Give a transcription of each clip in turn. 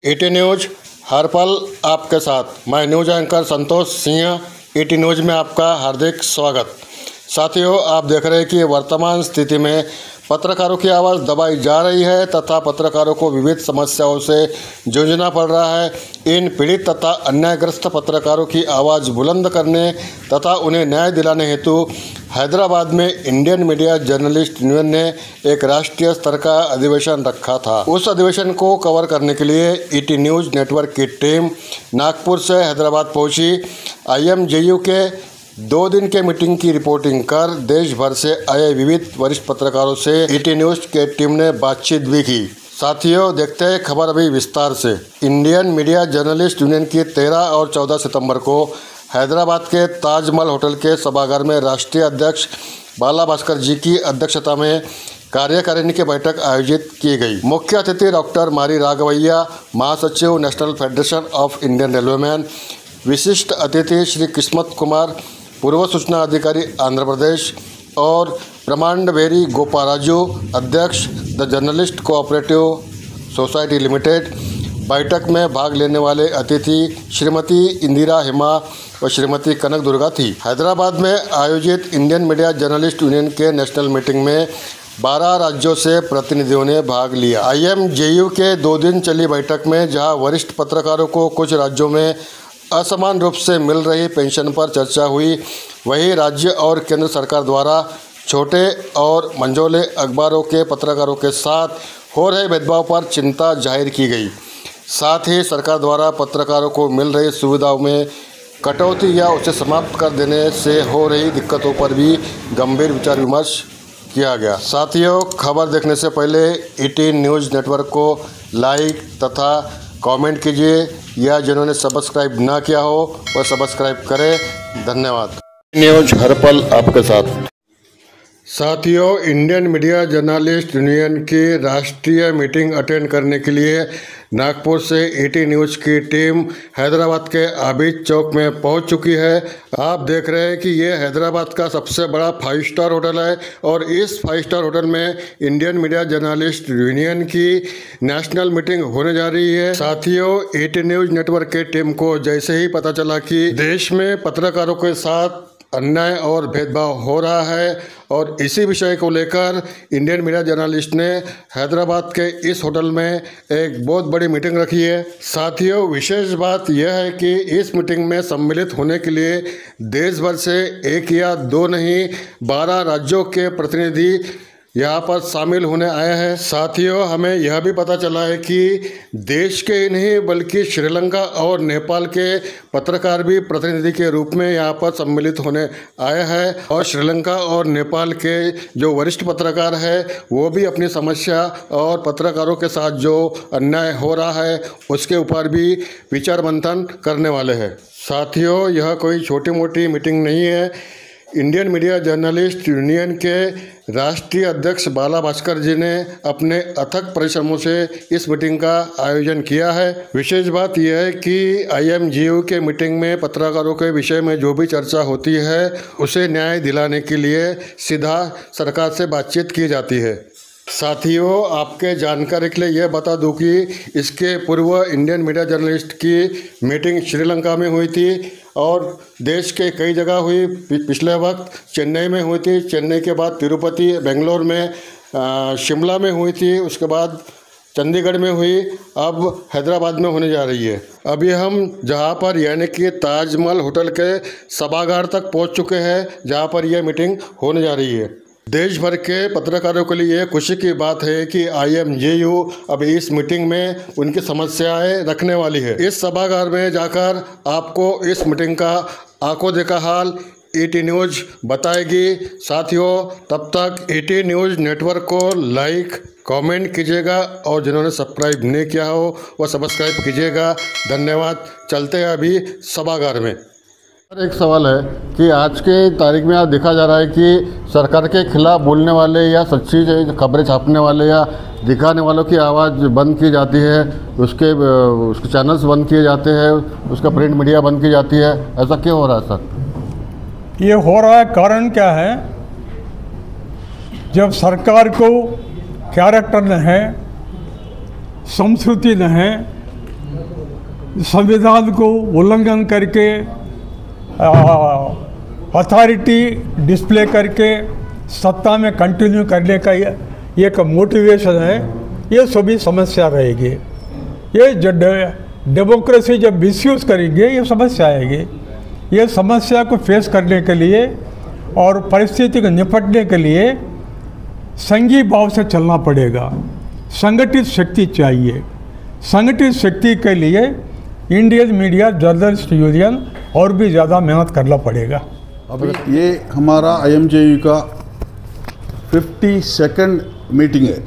ET news हर पल आपके साथ। मैं news anchor Santosh Singh, ET news में आपका हार्दिक स्वागत। साथियों, आप देख रहे हैं कि वर्तमान स्थिति में पत्रकारों की आवाज़ दबाई जा रही है तथा पत्रकारों को विविध समस्याओं से जूझना पड़ रहा है। इन पीड़ित तथा अन्यायग्रस्त पत्रकारों की आवाज़ बुलंद करने तथा उन्हें न्याय दिलाने हेतु हैदराबाद में इंडियन मीडिया जर्नलिस्ट यूनियन ने एक राष्ट्रीय स्तर का अधिवेशन रखा था। उस अधिवेशन को कवर करने के लिए ईटी न्यूज नेटवर्क की टीम नागपुर से हैदराबाद पहुंची। IMJU के 2 दिन के मीटिंग की रिपोर्टिंग कर देश भर से आए विविध वरिष्ठ पत्रकारों से ईटी न्यूज के टीम ने बातचीत भी की। साथियों, देखते हैं खबर अभी विस्तार से। इंडियन मीडिया जर्नलिस्ट यूनियन की 13 और 14 सितंबर को हैदराबाद के ताजमहल होटल के सभागार में राष्ट्रीय अध्यक्ष बाला भास्कर जी की अध्यक्षता में कार्यकारिणी की बैठक आयोजित की गई। मुख्य अतिथि डॉक्टर मारी राघवैया, महासचिव national federation of Indian railwaymen, विशिष्ट अतिथि श्री किस्मत कुमार, पूर्व सूचना अधिकारी आंध्र प्रदेश, और प्रमांडवेरी गोपाराजू, अध्यक्ष the journalist cooperative society limited. बैठक में भाग लेने वाले अतिथि श्रीमती इंदिरा हेमा और श्रीमती कनक दुर्गा थी। हैदराबाद में आयोजित इंडियन मीडिया जर्नलिस्ट यूनियन के नेशनल मीटिंग में 12 राज्यों से प्रतिनिधियों ने भाग लिया। IMJU के 2 दिन चली बैठक में जहां वरिष्ठ पत्रकारों को कुछ राज्यों में असमान रूप से मिल रही पेंशन पर चर्चा हुई, वहीं राज्य और केंद्र सरकार द्वारा छोटे और मंझोले अखबारों के पत्रकारों के साथ हो रहे भेदभाव पर चिंता जाहिर की गई। साथ ही सरकार द्वारा पत्रकारों को मिल रही सुविधाओं में कटौती या उसे समाप्त कर देने से हो रही दिक्कतों पर भी गंभीर विचार विमर्श किया गया। साथियों, खबर देखने से पहले ईटी न्यूज नेटवर्क को लाइक तथा कमेंट कीजिए, या जिन्होंने सब्सक्राइब ना किया हो वह सब्सक्राइब करें। धन्यवाद। न्यूज हर पल आपके साथ। साथियों, इंडियन मीडिया जर्नलिस्ट यूनियन की राष्ट्रीय मीटिंग अटेंड करने के लिए नागपुर से ईटी न्यूज की टीम हैदराबाद के आबिद चौक में पहुंच चुकी है। आप देख रहे हैं कि ये हैदराबाद का सबसे बड़ा 5 स्टार होटल है और इस 5 स्टार होटल में इंडियन मीडिया जर्नलिस्ट यूनियन की नेशनल मीटिंग होने जा रही है। साथियों, ईटी न्यूज नेटवर्क की टीम को जैसे ही पता चला कि देश में पत्रकारों के साथ अन्याय और भेदभाव हो रहा है और इसी विषय को लेकर इंडियन मीडिया जर्नलिस्ट ने हैदराबाद के इस होटल में एक बहुत बड़ी मीटिंग रखी है। साथियों, विशेष बात यह है कि इस मीटिंग में सम्मिलित होने के लिए देश भर से 1 या 2 नहीं 12 राज्यों के प्रतिनिधि यहाँ पर शामिल होने आए हैं। साथियों, हमें यह भी पता चला है कि देश के ही नहीं बल्कि श्रीलंका और नेपाल के पत्रकार भी प्रतिनिधि के रूप में यहाँ पर सम्मिलित होने आए हैं और श्रीलंका और नेपाल के जो वरिष्ठ पत्रकार हैं वो भी अपनी समस्या और पत्रकारों के साथ जो अन्याय हो रहा है उसके ऊपर भी विचार मंथन करने वाले हैं। साथियों, यह कोई छोटी मोटी मीटिंग नहीं है। इंडियन मीडिया जर्नलिस्ट यूनियन के राष्ट्रीय अध्यक्ष बाला भास्कर जी ने अपने अथक परिश्रमों से इस मीटिंग का आयोजन किया है। विशेष बात यह है कि IMJU के मीटिंग में पत्रकारों के विषय में जो भी चर्चा होती है उसे न्याय दिलाने के लिए सीधा सरकार से बातचीत की जाती है। साथियों, आपके जानकारी के लिए यह बता दूं कि इसके पूर्व इंडियन मीडिया जर्नलिस्ट की मीटिंग श्रीलंका में हुई थी और देश के कई जगह हुई। पिछले वक्त चेन्नई में हुई थी, चेन्नई के बाद तिरुपति, बेंगलोर में, शिमला में हुई थी, उसके बाद चंडीगढ़ में हुई, अब हैदराबाद में होने जा रही है। अभी हम जहां पर यानी कि ताजमहल होटल के सभागार तक पहुंच चुके हैं जहां पर यह मीटिंग होने जा रही है। देश भर के पत्रकारों के लिए खुशी की बात है कि IMJU अब इस मीटिंग में उनकी समस्याएं रखने वाली है। इस सभागार में जाकर आपको इस मीटिंग का आंखों देखा हाल ईटी न्यूज बताएगी। साथियों, तब तक ईटी न्यूज नेटवर्क को लाइक कमेंट कीजिएगा और जिन्होंने सब्सक्राइब नहीं किया हो वह सब्सक्राइब कीजिएगा। धन्यवाद। चलते हैं अभी सभागार में। एक सवाल है कि आज के तारीख में आज देखा जा रहा है कि सरकार के खिलाफ बोलने वाले या सच्ची खबरें छापने वाले या दिखाने वालों की आवाज़ बंद की जाती है, उसके चैनल्स बंद किए जाते हैं, उसका प्रिंट मीडिया बंद की जाती है। ऐसा क्यों हो रहा है सर? ये हो रहा है, कारण क्या है? जब सरकार को कैरेक्टर न है, संस्कृति न है, संविधान को उल्लंघन करके अथॉरिटी डिस्प्ले करके सत्ता में कंटिन्यू करने का एक मोटिवेशन है, ये सभी समस्या रहेगी। ये जो डेमोक्रेसी जब मिसयूज़ करेंगे ये समस्या आएगी। ये समस्या को फेस करने के लिए और परिस्थिति को निपटने के लिए संघीय भाव से चलना पड़ेगा। संगठित शक्ति चाहिए। संगठित शक्ति के लिए इंडियन मीडिया जर्नलिस्ट यूनियन और भी ज़्यादा मेहनत करना पड़ेगा। अभी ये हमारा IMJU का 52nd मीटिंग है।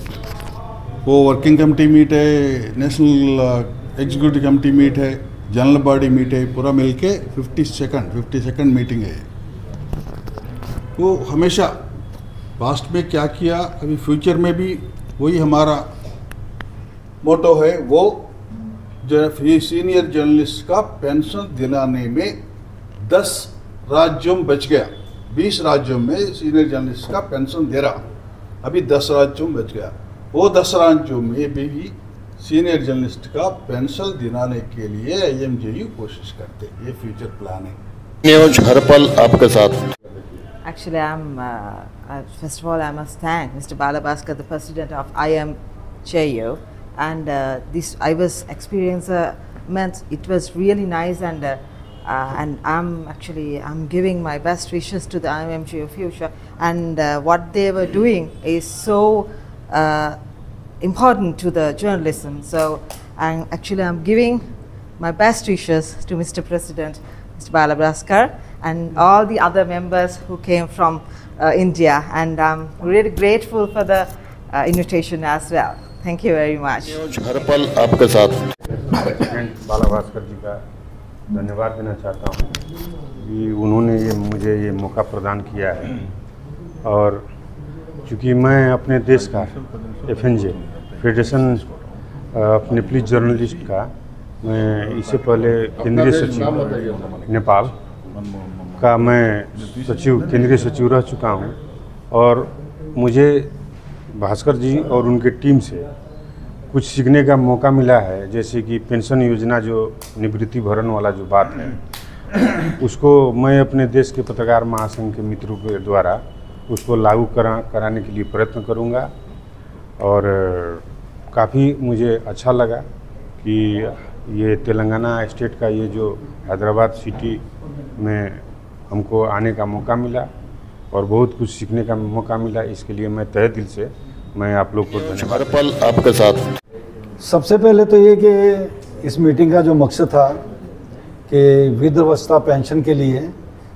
वो वर्किंग कमेटी मीट है, नेशनल एग्जीक्यूटिव कमेटी मीट है, जनरल बॉडी मीट है, पूरा मिलके 52nd मीटिंग है। वो हमेशा पास्ट में क्या किया, अभी फ्यूचर में भी वही हमारा मोटो है। वो सीनियर जर्नलिस्ट का पेंशन दिलाने में 10 राज्यों में बच गया। 20 राज्यों में सीनियर जर्नलिस्ट का पेंशन दे रहा, अभी 10 राज्यों में बच गया। वो 10 राज्यों में भी सीनियर जर्नलिस्ट का पेंशन दिलाने के लिए IMJU कोशिश करते, ये फ्यूचर प्लान है। न्यूज हर पल आपके साथ। Actually, first of all, I must thank Mr. Balabhaskar, the president of IMJU, and I was experiencing, it was really nice, and I'm giving my best wishes to the IMJU future, and what they were doing is so important to the journalism. So I'm giving my best wishes to Mr. President, Mr. Balabhaskar, and all the other members who came from India, and I'm really grateful for the invitation as well. Thank you very much. News हर पल आपके साथ। President बालाभास्कर जी का धन्यवाद देना चाहता हूँ कि उन्होंने मुझे ये मौका प्रदान किया है। और चूँकि मैं अपने देश का FNJ federation of Nepalese journalist का, मैं इससे पहले केंद्रीय सचिव नेपाल का मैं केंद्रीय सचिव रह चुका हूँ। और मुझे भास्कर जी और उनके टीम से कुछ सीखने का मौका मिला है। जैसे कि पेंशन योजना, जो निवृत्ति भरण वाला जो बात है, उसको मैं अपने देश के पत्रकार महासंघ के मित्रों के द्वारा उसको लागू कराने के लिए प्रयत्न करूँगा। और काफ़ी मुझे अच्छा लगा कि ये तेलंगाना स्टेट का ये जो हैदराबाद सिटी में हमको आने का मौका मिला और बहुत कुछ सीखने का मौका मिला। इसके लिए मैं तहे दिल से मैं आप लोग को धन्यवाद। हर पल आपके साथ। सबसे पहले तो ये कि इस मीटिंग का जो मकसद था कि वृद्धावस्था पेंशन के लिए,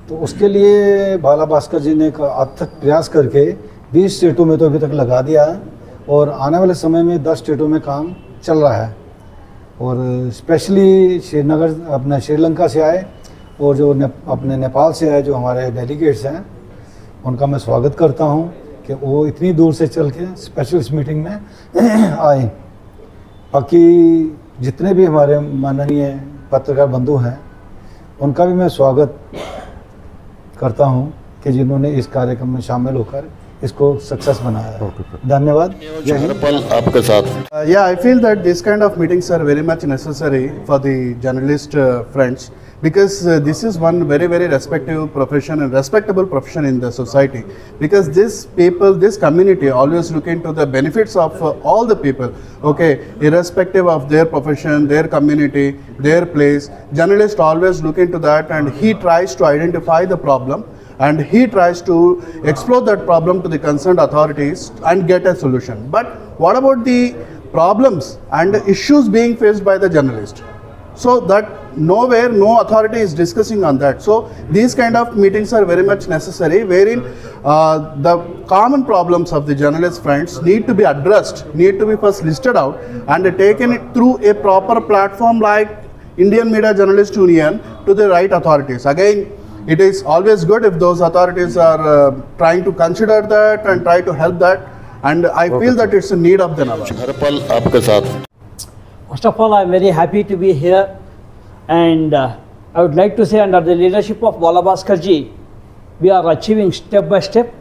तो उसके लिए बालाभास्कर जी ने अथक प्रयास करके 20 स्टेटों में तो अभी तक लगा दिया है और आने वाले समय में 10 स्टेटों में काम चल रहा है। और स्पेशली श्रीनगर अपने श्रीलंका से आए और जो अपने नेपाल से आए जो हमारे डेलीगेट्स हैं, उनका मैं स्वागत करता हूं कि वो इतनी दूर से चल के स्पेशल इस मीटिंग में आए। बाकी जितने भी हमारे माननीय पत्रकार बंधु हैं, उनका भी मैं स्वागत करता हूं कि जिन्होंने इस कार्यक्रम में शामिल होकर इसको सक्सेस बनाया है। धन्यवाद। हर पल आपके साथ। Yeah, I feel that this kind of meetings are very much necessary for the journalist friends, because this is one very, very respectable profession and respectable profession in the society, because this people, this community always look into the benefits of all the people, okay, irrespective of their profession, their community, their place. Journalist always look into that, and he tries to identify the problem and he tries to explore that problem to the concerned authorities and get a solution. But what about the problems and issues being faced by the journalist? So that nowhere, no authority is discussing on that. So these kind of meetings are very much necessary, wherein the common problems of the journalist friends need to be addressed, need to be first listed out and taken it through a proper platform like Indian Media Journalist Union to the right authorities. Again, it is always good if those authorities are trying to consider that and try to help that, and I feel that it's a need of the hour. हर पल आपके साथ। First of all, I am very happy to be here, and I would like to say, under the leadership of Balabhaskar ji, we are achieving step by step.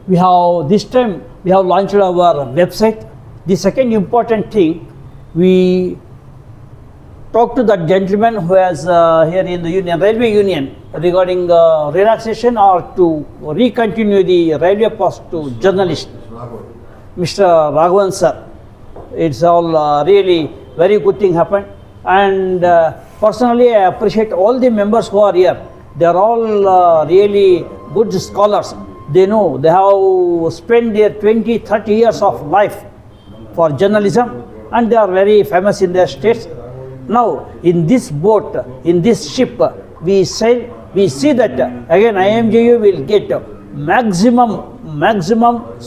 This time we have launched our website. The second important thing, we talk to that gentleman who has here in the union, railway union, regarding relaxation or to recontinue the railway pass to journalist, Mr. Raghavan sir. It's all really very good thing happened, and personally I appreciate all the members who are here. They are all really good scholars. They know, they have spent their 20-30 years of life for journalism, and they are very famous in their states. Now in this boat, in this ship, we sail, we see that again IMJU will get maximum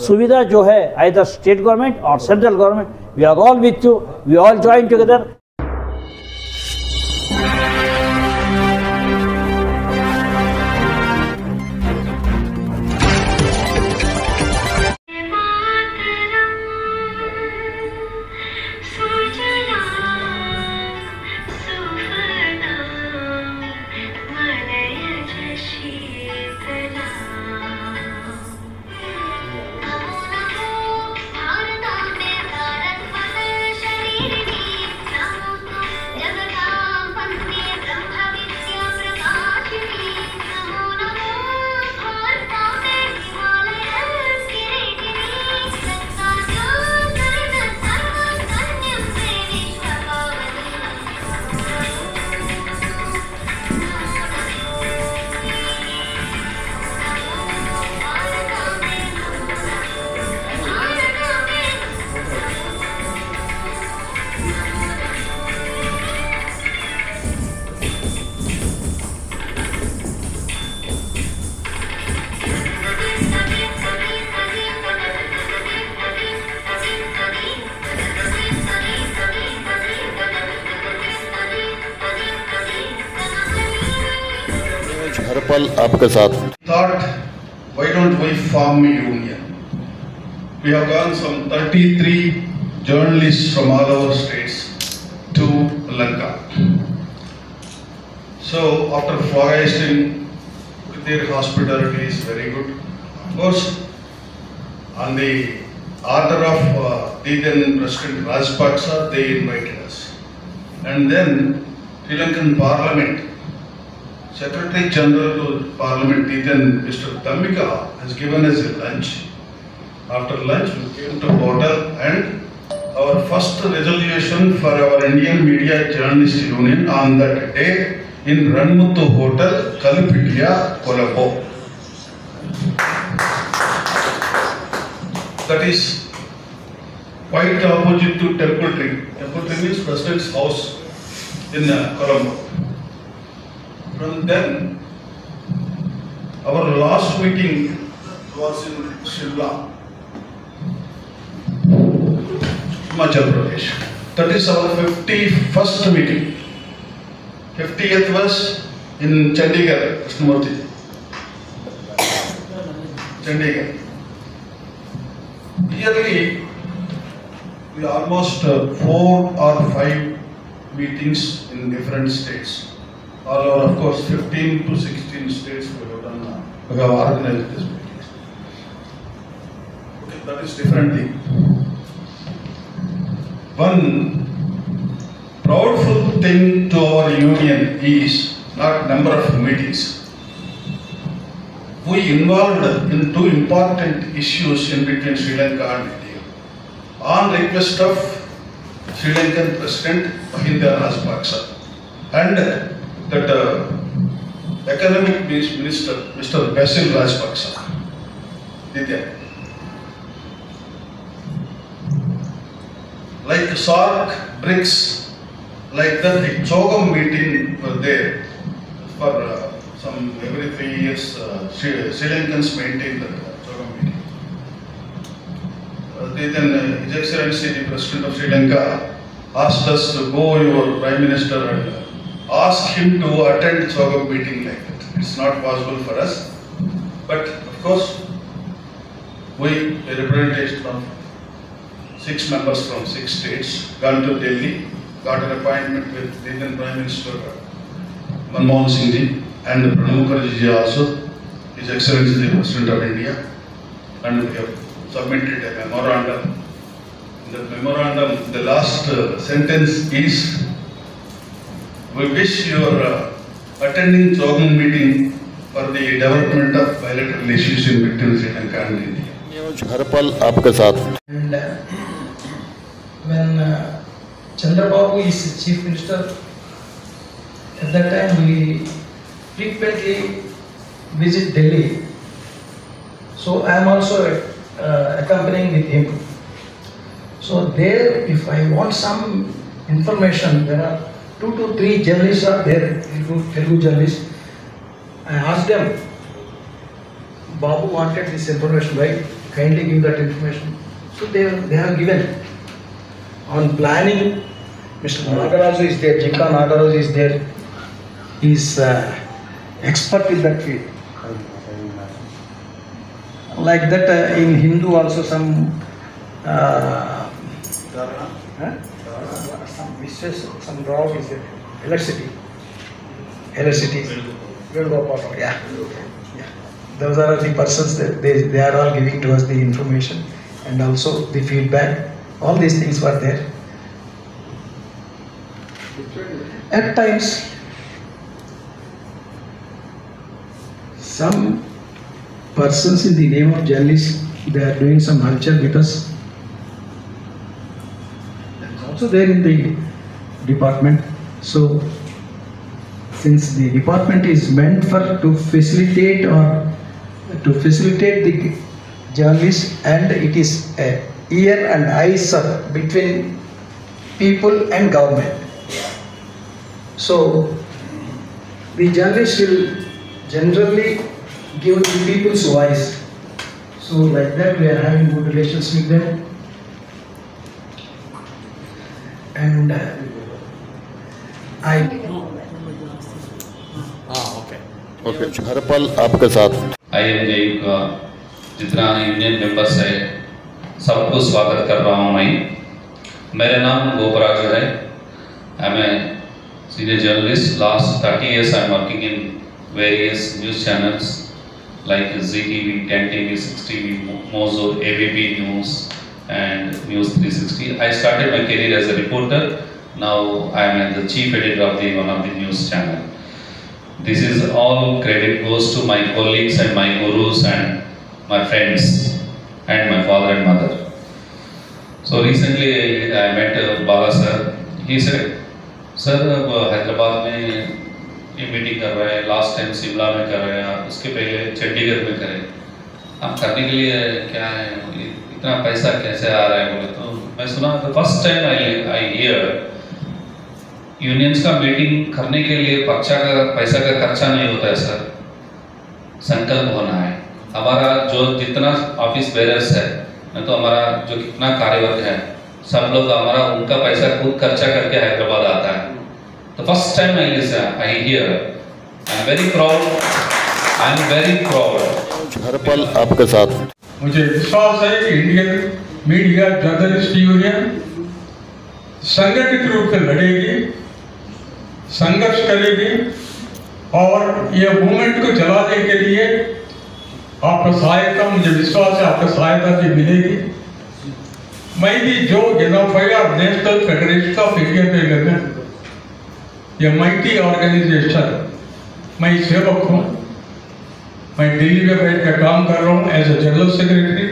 suvidha jo hai, either state government or central government. We are all with you, we all join together. हर पल आपके साथ। Thought, why don't we form a union? We have gone some 33 journalists from all over states to Lanka. So after forecasting, their hospitality is very good. Of course, on the order of the then President Rajapaksa, they invited us. And then Sri Lankan Parliament, Secretary General to Parliament, then Mr. Dhammika, has given us a lunch. After lunch, we came to hotel, and our first resolution for our Indian Media Journalist Union on that day in Ranmuthu Hotel, Kalipitia, Colombo. That is quite opposite to Temple Tree. Temple Tree is President's house in Colombo. From then, our last meeting was in Shimla, Himachal Pradesh. That is our 51st meeting. 50th was in Chandigarh, Krishnamurti. Chandigarh. Yearly, we almost 4 or 5 meetings in different states. All over, of course, 15 to 16 states we have done. We have organized this meetings. Okay, that is different thing. One proudful thing to our union is not number of meetings. We involved in 2 important issues in between Sri Lanka and India. On request of Sri Lankan President Mahinda Rajapaksa and that economic minister, Mr. Basil Rajapaksa, did that. Like SAARC, BRICS, like that, a CHOGM meeting were there for some every 3 years. Sri Lankans maintain that CHOGM meeting. Then His Excellency the President of Sri Lanka asked us to go, your Prime Minister, and ask him to attend CHOGM meeting like that. It's not possible for us, but of course, we, a representation of 6 members from 6 states, gone to Delhi, got an appointment with the then Prime Minister Manmohan Singh ji and Pranab Mukherjee ji also, His Excellency the President of India, and we have submitted a memorandum. In that memorandum, the last sentence is We wish your attending Jogan meeting for the development of bilateral issues in between Sri Lanka and India. News हर पल आपके साथ। And when Chandrababu is chief minister, at that time we frequently visit Delhi. So I am also accompanying with him. So there, if I want some information, there are 2 to 3 journalists are there, Telugu journalists. I asked them, Babu wanted this information, right? Kindly give that information. So they have given. On planning, Mr. Nagaraju is there, Jinka Nagaraju is there. He is expert in that field. Like that, in Hindu also some some raw is there. Electricity. Yeah. Those are the persons that they are all giving to us the information and also the feedback. All these things were there. At times, some persons in the name of journalists, they are doing some halchal with us. That's also there in the department. So, since the department is meant to facilitate the journalists, and it is a ear and eyes between people and government. So the journalists will generally give the people's voice. So like that we are having good relations with them. And okay, हर पल आपके साथ। IMJU का जितना union members है सबको स्वागत कर रहा हूँ मैं। मेरा नाम गोपराज है। I am a senior journalist. Last 30 years I am working in various news channels like ZTV, 10TV, 6TV, Mozo, ABP News and News 360. I started my career as a reporter. Now I am the chief editor of one of the news channel. This is all credit goes to my colleagues and my gurus and my friends and my father and mother. So recently I met Bala sir. He said, "Sir, Hyderabad में ये meeting कर रहे हैं, last time Shimla में कर रहे हैं, उसके पहले चंडीगढ़ में करें। आप करने के लिए क्या है, इतना पैसा कैसे आ रहा है?" बोले तो मैं सुना first time I here unions का मीटिंग करने के लिए पैसा का खर्चा नहीं होता है सर, संकल्प होना है। हमारा जो जितना ऑफिस बेरर्स है, मैं तो हमारा जो कितना कार्यवर्ग है, सब लोग हमारा उनका पैसा खुद खर्चा करके हैदराबाद आता है। तो first time I here, I am very proud. हर पल आपके साथ। मुझे विश्वास है कि इंडियन मीडिया जर्नलिस्ट यूनियन संगठित रूप से लड़ेगी, संघर्ष करेगी और ये मूवमेंट को चलाने के लिए आपका सहायता, मुझे विश्वास है आपका सहायता भी मिलेगी। मैं भी जो NFI national federation of Indian railway, ये माइटी ऑर्गेनाइजेशन, मैं सेवक हूँ। मैं दिल्ली में बैठ कर काम कर रहा हूँ एज ए जनरल सेक्रेटरी।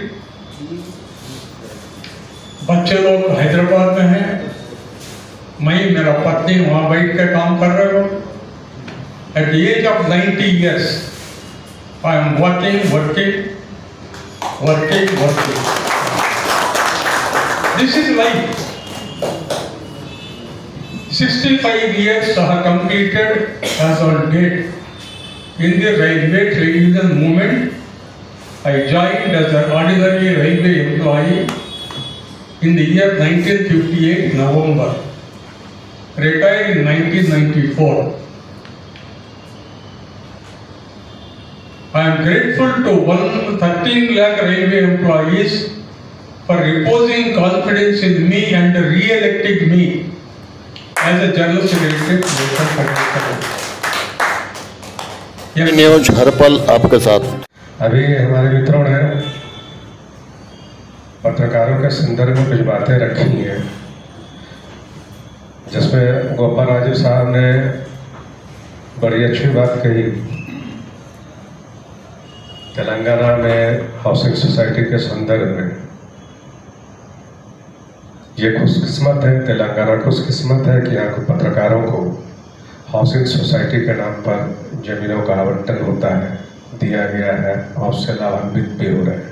बच्चे लोग हैदराबाद में हैं, मैं मेरा पत्नी वहाँ बैठ कर काम कर रहे हो। At the age of 90 years I am working. This is life. 65 years I have completed as on date in the railway trade union movement. I joined as an ordinary railway employee in the year 1958 November. Retired in 1994. I am grateful to 13 lakh railway employees for reposing confidence in me and re-electing me as a general secretary. News हर पल आपके साथ। अभी हमारे मित्रों ने पत्रकारों के संदर्भ में कुछ बातें रखी हैं। जिसमें गोपाल राजू साहब ने बड़ी अच्छी बात कही। तेलंगाना में हाउसिंग सोसाइटी के संदर्भ में ये खुशकिस्मत है, तेलंगाना खुशकिस्मत है कि यहाँ के पत्रकारों को हाउसिंग सोसाइटी के नाम पर जमीनों का आवंटन होता है, दिया गया है और उससे लाभान्वित भी हो रहे हैं।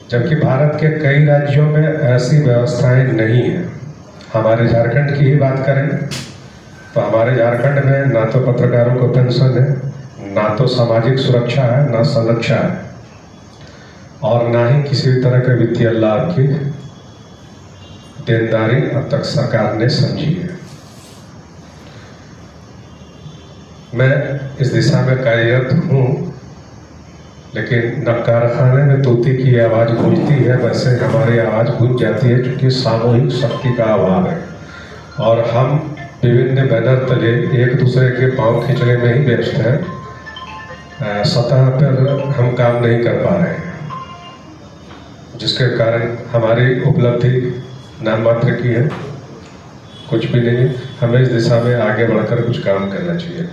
जबकि भारत के कई राज्यों में ऐसी व्यवस्थाएं नहीं हैं। हमारे झारखंड की ही बात करें तो हमारे झारखंड में ना तो पत्रकारों को पेंशन है, ना तो सामाजिक सुरक्षा है, ना संरक्षा है, और ना ही किसी भी तरह के वित्तीय लाभ की देनदारी अब तक सरकार ने समझी है। मैं इस दिशा में कार्यरत हूँ, लेकिन न कारखाने में तोती की आवाज़ गूंजती है, वैसे हमारी आवाज़ गूंज जाती है, क्योंकि सामूहिक शक्ति का अभाव है और हम विभिन्न बैनर तले एक दूसरे के पांव खींचने में ही व्यस्त हैं। सतह पर हम काम नहीं कर पा रहे हैं, जिसके कारण हमारी उपलब्धि नाम मात्र की है, कुछ भी नहीं। हमें इस दिशा में आगे बढ़कर कुछ काम करना चाहिए।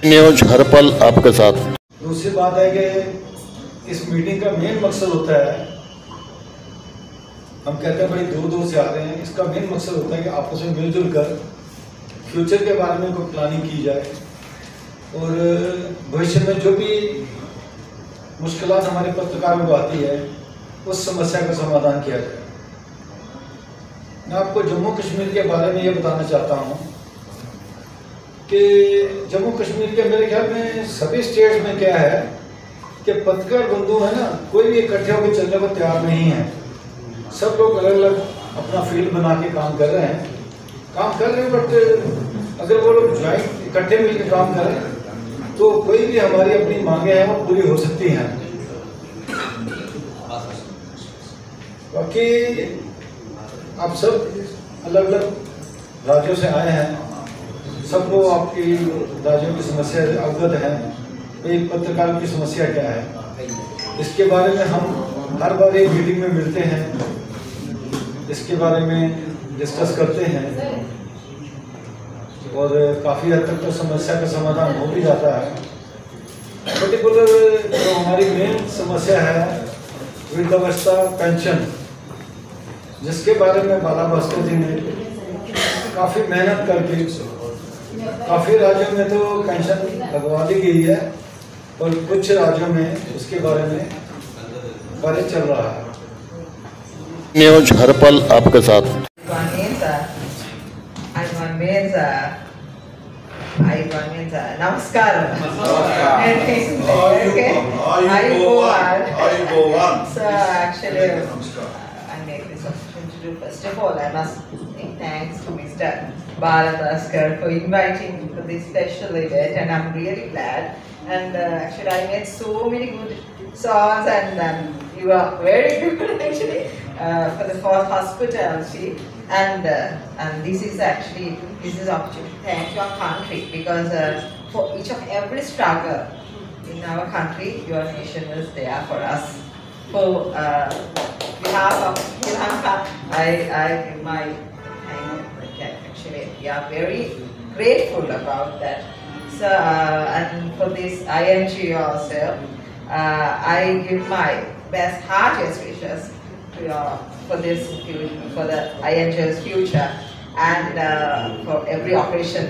न्यूज हर पल आपके साथ। दूसरी बात है कि इस मीटिंग का मेन मकसद होता है, हम कहते हैं बड़ी दूर दूर से आते हैं, इसका मेन मकसद होता है कि आपस में मिलजुल कर फ्यूचर के बारे में कोई प्लानिंग की जाए और भविष्य में जो भी मुश्किलात हमारे पत्रकारों को आती है उस समस्या का समाधान किया जाए। मैं आपको जम्मू कश्मीर के बारे में ये बताना चाहता हूँ कि जम्मू कश्मीर के मेरे ख्याल में सभी स्टेट्स में क्या है कि पत्रकार बंधु है ना, कोई भी इकट्ठे होकर चलने को तैयार नहीं है। सब लोग अलग अलग अपना फील्ड बना के काम कर रहे हैं, बट अगर वो लोग ज्वाइंट इकट्ठे मिलकर काम करें तो कोई भी हमारी अपनी मांगे हैं वो पूरी हो सकती हैं। बाकी आप सब अलग अलग राज्यों से आए हैं, सबको आपकी राज्यों की समस्या अवगत है। एक पत्रकारों की समस्या क्या है, इसके बारे में हम हर बार एक मीटिंग में मिलते हैं, इसके बारे में डिस्कस करते हैं और काफ़ी हद तक तो समस्या का समाधान हो भी जाता है। पर्टिकुलर जो हमारी मेन समस्या है वृद्धावस्था पेंशन, जिसके बारे में बाला भास्कर जी ने काफ़ी मेहनत करके काफ़ी राज्यों में तो पेंशन लगवा दी गई है और कुछ राज्यों में उसके बारे में कार्य चल रहा है। न्यूज हर पल आपके साथ। Namaskaram. So actually, I make this opportunity to first of all, I must say thanks to Mr. Bala Bhaskar for inviting me for this special event, and I'm really glad. And actually, I made so many good songs, and you are very good actually for the fourth hospitality. And this is opportunity to thank your country, because for each of every struggle in our country, your nation was there for us. For behalf of Sri Lanka, I give my thank. Actually, we are very grateful about that. So and for this IMG also, I give my best heartiest wishes to your. For the INGO's future, and for every operation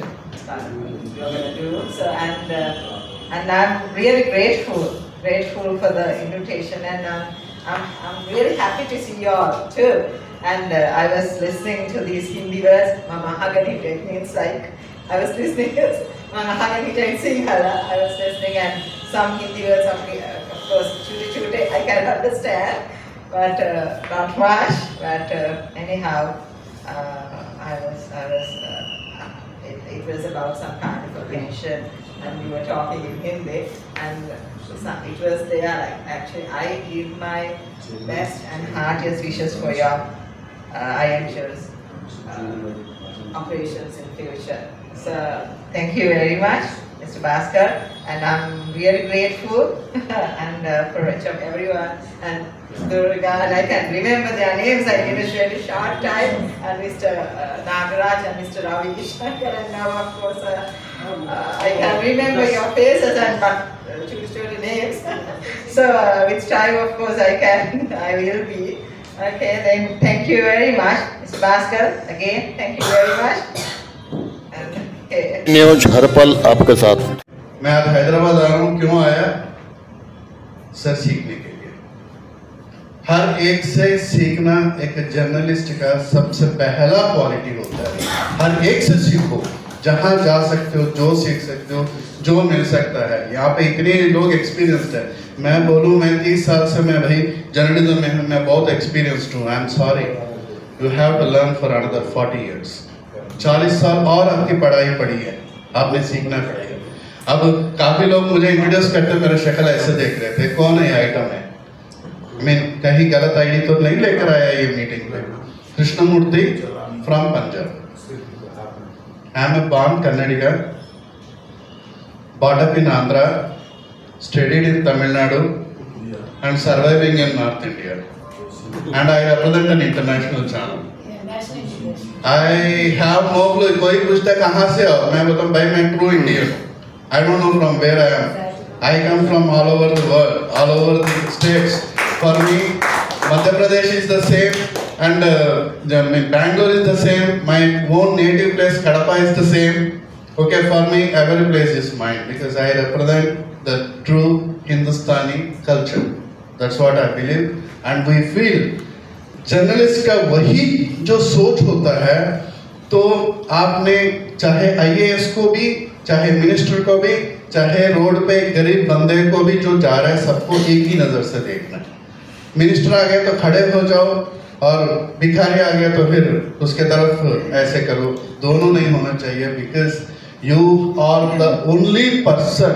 you're going to do. So and I'm really grateful for the invitation, and I'm really happy to see you all too. And I was listening to these Hindi words, Mahagani techniques, like I was listening to Mahagani Sinhala. I was listening, and some Hindi words of course chute I can understand. But not much. But anyhow, it was about some kind of a pension, and we were talking in Hindi, and it was there. Like actually, I give my best and heartiest wishes for your IMGO's operations in future. So thank you very much, Mr. Bhaskar, and I'm really grateful and for everyone and Durga, and I can remember their names. I need a really short time, and Mr. Nagaraj and Mr. Ravi Shankar, and now of course I can remember your faces and but choose the names. So which time of course I will be. Okay, then thank you very much, Mr. Bhaskar. Again, thank you very much. And, news हर पल आपके साथ। मैं आज हैदराबाद आ रहा हूँ, क्यों आया? सर सीखने के लिए। हर एक से सीखना एक जर्नलिस्ट का सबसे पहला क्वालिटी होता है। हर एक से सीखो, जहाँ जा सकते हो, जो सीख सकते हो, जो मिल सकता है। यहाँ पे इतने लोग एक्सपीरियंस्ड है। मैं बोलूँ, मैं 30 साल से मैं भाई जर्नलिज्म में मैं बहुत एक्सपीरियंस्ड हूँ। I am sorry, you have to learn for another 40 years। 40 साल और आपकी पढ़ाई पड़ी है, आपने सीखना पड़ेगा। अब काफी लोग मुझे इंट्रोड्यूस करते मेरे शक्ल ऐसे देख रहे थे, कौन है आइटम है? मैं कहीं गलत आईडी तो नहीं लेकर आया ये मीटिंग पे। Krishnamurthy from Punjab. I am a born Kannadiga, brought up in Andhra, studied in Tamil Nadu and surviving in North India, and I represent an international channel. I have no clue, कोई पूछता कहाँ से हो, मैं बताऊँ भाई मैं ट्रू इंडियन हूँ। I don't know from where I am. I come from all over the world, all over the states. For me, Madhya Pradesh is the same, and Bangalore is the same. My own native place, Kadapa, is the same. Okay, for me, every place is mine because I represent the true Hindustani culture. That's what I believe, and we feel journalist का वही जो सोच होता है, तो आपने चाहे IAS को भी, चाहे मिनिस्टर को भी, चाहे रोड पे गरीब बंदे को भी जो जा रहा है, सबको एक ही नज़र से देखना है। मिनिस्टर आ गया तो खड़े हो जाओ, और भिखारी आ गया तो फिर उसके तरफ ऐसे करो। दोनों नहीं होना चाहिए, because you are the only person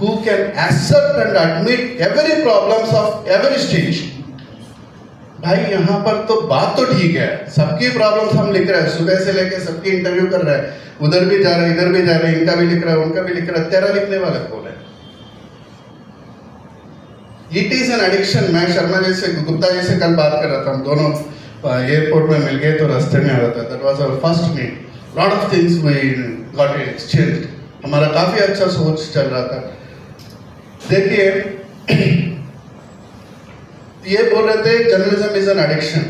who can accept and admit every problems of every stage. भाई यहाँ पर तो बात तो ठीक है, सबकी प्रॉब्लम्स हम लिख रहे हैं, सुबह से लेके सबकी इंटरव्यू कर रहे हैं, उधर भी जा रहे हैं, इधर भी जा रहे हैं, इनका भी लिख रहा है, उनका भी लिख रहा है। तेरा लिखने वाला कौन है? It is an addiction. मैं शर्मा जी से, गुप्ता जी से कल बात कर रहा था, हम दोनों एयरपोर्ट में मिल गए तो रास्ते में आ रहा था। That was our first meet. Lot of things we got exchanged. हमारा काफी अच्छा सोच चल रहा था। देखिए, ये बोल रहे थे जर्नलिज्म इज एन एडिक्शन।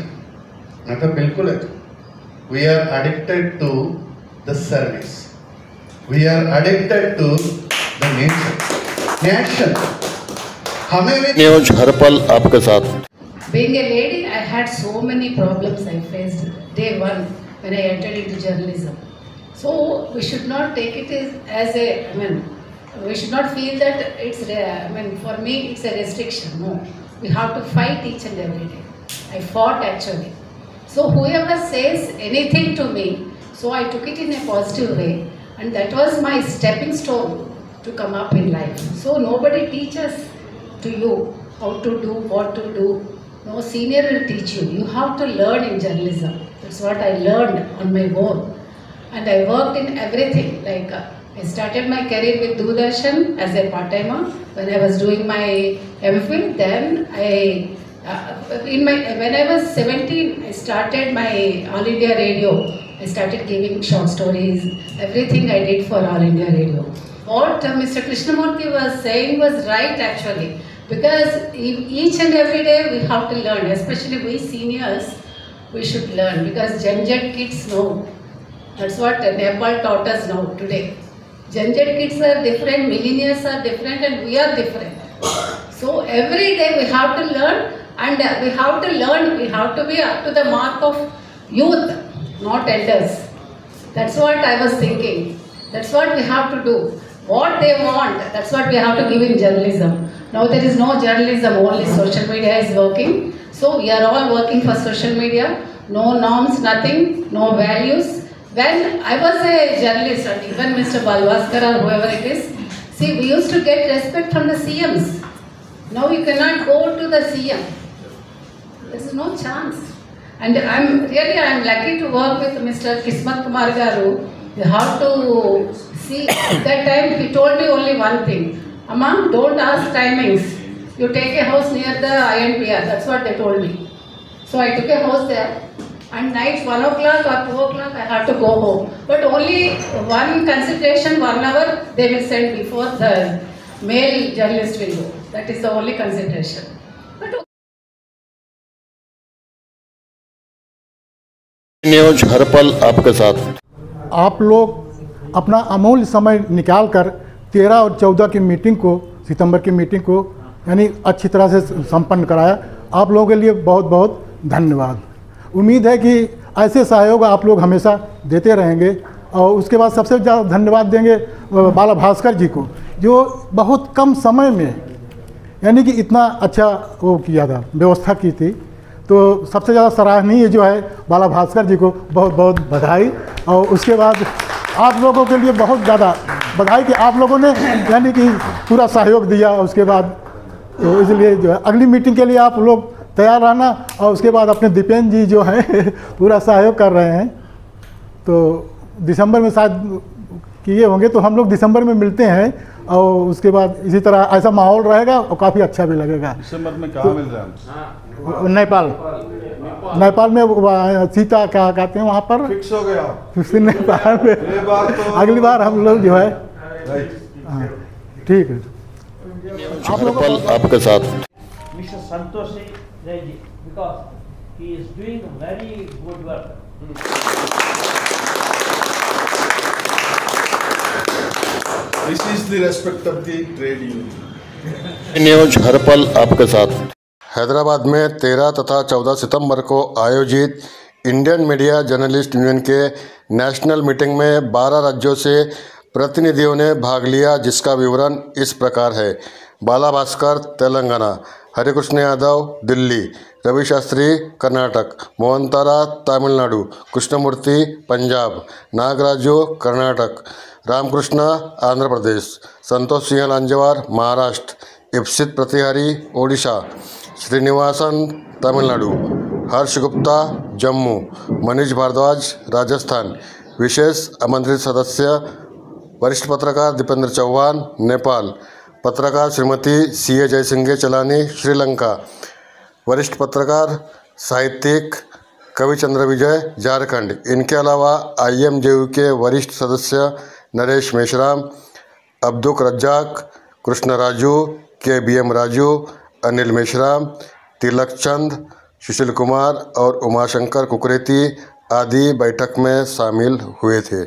मैं तो बिल्कुल है। We are addicted to the service, we are addicted to the nation. हमें भी न्यूज हर पल आपके साथ। Being a lady, I had so many problems I faced day one when I entered into journalism. So we should not take it as a, we should not feel that it's, for me it's a restriction. No. We have to fight each and every day. I fought actually. So whoever says anything to me, so I took it in a positive way, and that was my stepping stone to come up in life. So nobody teaches to you how to do, what to do. No senior will teach you. You have to learn in journalism. That's what I learned on my own. And I worked in everything. Like I started my career with Doordarshan as a part-timer. When I was doing my MPhil, then when I was 17, I started my All India Radio. I started giving short stories. Everything I did for All India Radio. What Mr. Krishnamurthy was saying was right actually, because each and every day we have to learn. Especially we seniors, we should learn, because Gen Z kids know. That's what Nepal taught us now today. Gen Z kids are different, millennials are different, and we are different. So every day we have to learn, and we have to learn, we have to be up to the mark of youth, not elders. That's what I was thinking. That's what we have to do. What they want, that's what we have to give in journalism. Now there is no journalism, only social media is working. So we are all working for social media. No norms, nothing, no values. When I was a journalist, and even Mr. Balvaskar or whoever it is, see, we used to get respect from the CMs. Now you cannot go to the CM. There is no chance. And I'm lucky to work with Mr. Kismat Kumar Garu. You have to See, that time he told me only one thing. Amma, don't ask timings. You take a house near the INPR. That's what they told me. So I took a house there. And night 1 o'clock or 2 o'clock I had to go home. But only one consideration, 1 hour they will send before the male journalist will go. That is the only consideration. But news हर पल आपके साथ। आप लोग अपना अमूल्य समय निकाल कर 13 और 14 की मीटिंग को, सितंबर की मीटिंग को यानी अच्छी तरह से संपन्न कराया। आप लोगों के लिए बहुत बहुत धन्यवाद। उम्मीद है कि ऐसे सहयोग आप लोग हमेशा देते रहेंगे। और उसके बाद सबसे ज़्यादा धन्यवाद देंगे बाला भास्कर जी को, जो बहुत कम समय में यानी कि इतना अच्छा वो किया था, व्यवस्था की थी। तो सबसे ज़्यादा सराहनीय जो है बाला भास्कर जी को बहुत बहुत बधाई। और उसके बाद आप लोगों के लिए बहुत ज़्यादा बधाई कि आप लोगों ने यानी कि पूरा सहयोग दिया। उसके बाद तो इसलिए जो है अगली मीटिंग के लिए आप लोग तैयार रहना। और उसके बाद अपने दीपेन जी जो हैं पूरा सहयोग कर रहे हैं। तो दिसंबर में शायद किए होंगे, तो हम लोग दिसंबर में मिलते हैं। और उसके बाद इसी तरह ऐसा माहौल रहेगा और काफ़ी अच्छा भी लगेगा। दिसंबर में कहाँ मिल रहा है? नेपाल में सीता क्या कहते हैं वहाँ पर फिक्स हो गया। नेपाल में अगली बार हम लोग जो है ठीक है। आप लोग आपके साथ Mr. Santosh Reddy, because he is doing very good work. This is the respect of the trade union. News हर पल आपके साथ। हैदराबाद में 13 तथा 14 सितंबर को आयोजित इंडियन मीडिया जर्नलिस्ट यूनियन के नेशनल मीटिंग में 12 राज्यों से प्रतिनिधियों ने भाग लिया, जिसका विवरण इस प्रकार है। बाला भास्कर तेलंगाना, हरिकृष्ण यादव दिल्ली, रवि शास्त्री कर्नाटक, मोहंतारा तमिलनाडु, कृष्णमूर्ति पंजाब, नागराजू कर्नाटक, रामकृष्ण आंध्र प्रदेश, संतोष सिंह लांजेवार महाराष्ट्र, इप्सित प्रतिहारी ओडिशा, श्रीनिवासन तमिलनाडु, हर्ष गुप्ता जम्मू, मनीष भारद्वाज राजस्थान, विशेष आमंत्रित सदस्य वरिष्ठ पत्रकार दीपेंद्र चौहान नेपाल, पत्रकार श्रीमती सी.ए. जयसिंगे चलानी श्रीलंका, वरिष्ठ पत्रकार साहित्यिक कविचंद्र विजय झारखंड। इनके अलावा IMJU के वरिष्ठ सदस्य नरेश मेश्राम, अब्दुक रज्जाक, कृष्ण राजू, KBM राजू, अनिल मेश्राम, तिलक चंद, सुशील कुमार और उमाशंकर कुकरेती आदि बैठक में शामिल हुए थे।